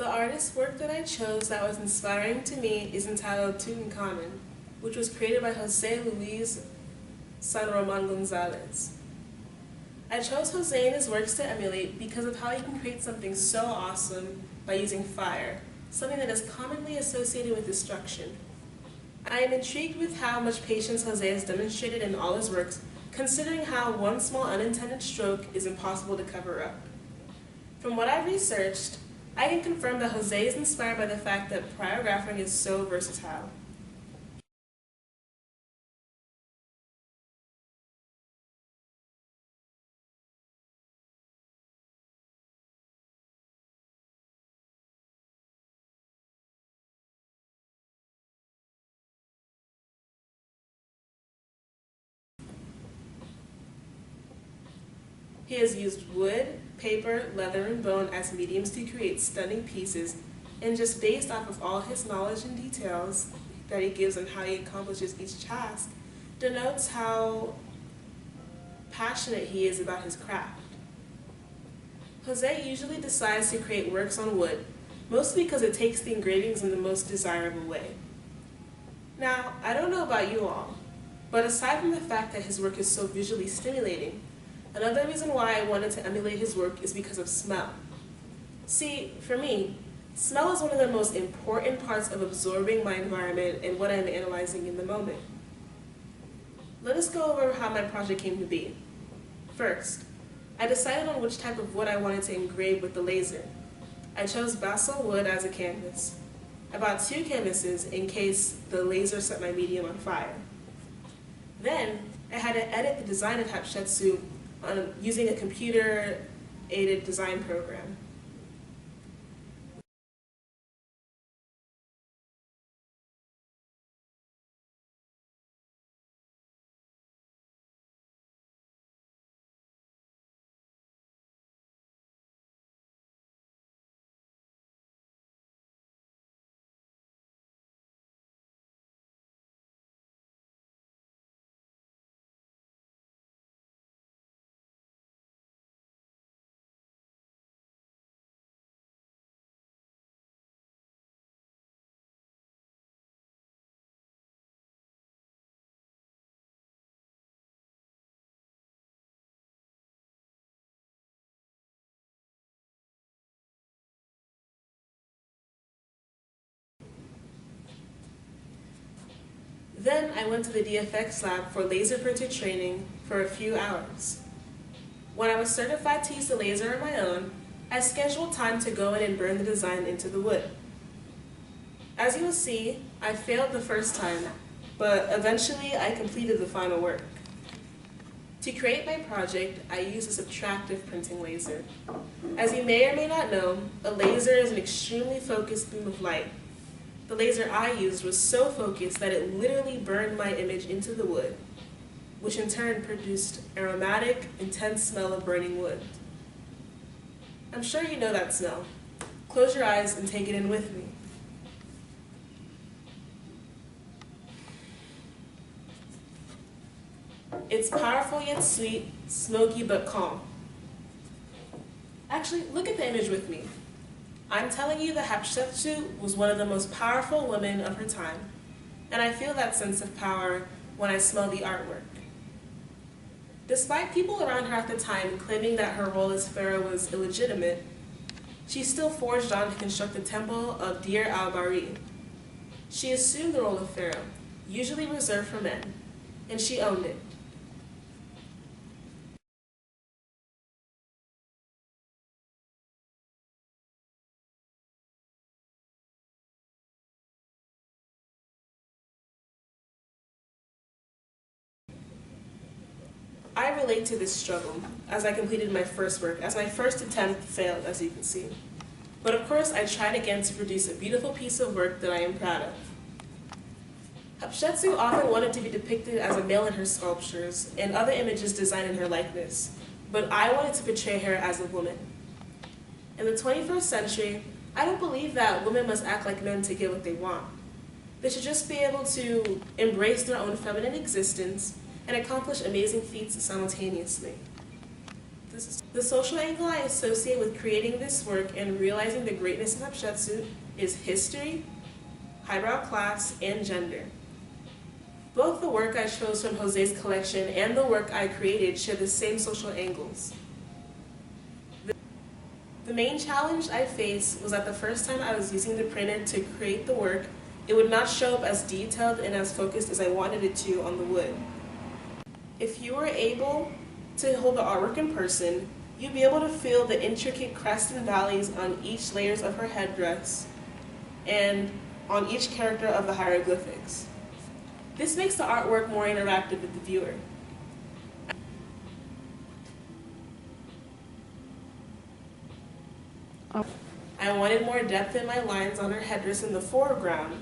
The artist's work that I chose that was inspiring to me is entitled Tutankhamun, which was created by Jose Luis San Roman Gonzalez. I chose Jose and his works to emulate because of how he can create something so awesome by using fire, something that is commonly associated with destruction. I am intrigued with how much patience Jose has demonstrated in all his works, considering how one small unintended stroke is impossible to cover up. From what I've researched, I can confirm that Jose is inspired by the fact that pyrography is so versatile. He has used wood, paper, leather, and bone as mediums to create stunning pieces, and just based off of all his knowledge and details that he gives on how he accomplishes each task, denotes how passionate he is about his craft. Jose usually decides to create works on wood, mostly because it takes the engravings in the most desirable way. Now, I don't know about you all, but aside from the fact that his work is so visually stimulating, another reason why I wanted to emulate his work is because of smell. See, for me, smell is one of the most important parts of absorbing my environment and what I'm analyzing in the moment. Let us go over how my project came to be. First, I decided on which type of wood I wanted to engrave with the laser. I chose balsa wood as a canvas. I bought 2 canvases in case the laser set my medium on fire. Then, I had to edit the design of Hatshepsut using a computer-aided design program. Then I went to the DFX lab for laser printer training for a few hours. When I was certified to use the laser on my own, I scheduled time to go in and burn the design into the wood. As you will see, I failed the first time, but eventually I completed the final work. To create my project, I used a subtractive printing laser. As you may or may not know, a laser is an extremely focused beam of light. The laser I used was so focused that it literally burned my image into the wood, which in turn produced aromatic, intense smell of burning wood. I'm sure you know that smell. Close your eyes and take it in with me. It's powerful yet sweet, smoky but calm. Actually, look at the image with me. I'm telling you that Hatshepsut was one of the most powerful women of her time, and I feel that sense of power when I smell the artwork. Despite people around her at the time claiming that her role as pharaoh was illegitimate, she still forged on to construct the temple of Deir al-Bahari. She assumed the role of pharaoh, usually reserved for men, and she owned it. I relate to this struggle as I completed my first work, as my first attempt failed, as you can see. But of course, I tried again to produce a beautiful piece of work that I am proud of. Hatshepsut often wanted to be depicted as a male in her sculptures and other images designed in her likeness, but I wanted to portray her as a woman. In the 21st century, I don't believe that women must act like men to get what they want. They should just be able to embrace their own feminine existence and accomplish amazing feats simultaneously. The social angle I associate with creating this work and realizing the greatness of Hapshetsu is history, highbrow class, and gender. Both the work I chose from Jose's collection and the work I created share the same social angles. The main challenge I faced was that the first time I was using the printer to create the work, it would not show up as detailed and as focused as I wanted it to on the wood. If you were able to hold the artwork in person, you'd be able to feel the intricate crests and valleys on each layers of her headdress and on each character of the hieroglyphics. This makes the artwork more interactive with the viewer. I wanted more depth in my lines on her headdress in the foreground,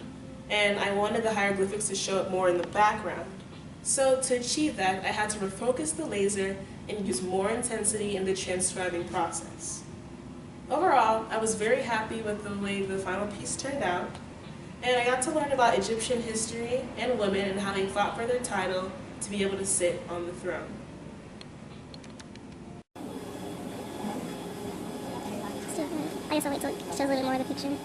and I wanted the hieroglyphics to show up more in the background. So to achieve that, I had to refocus the laser and use more intensity in the transcribing process. Overall, I was very happy with the way the final piece turned out, and I got to learn about Egyptian history and women and how they fought for their title to be able to sit on the throne. I guess I'll wait till it shows a little bit more of the picture.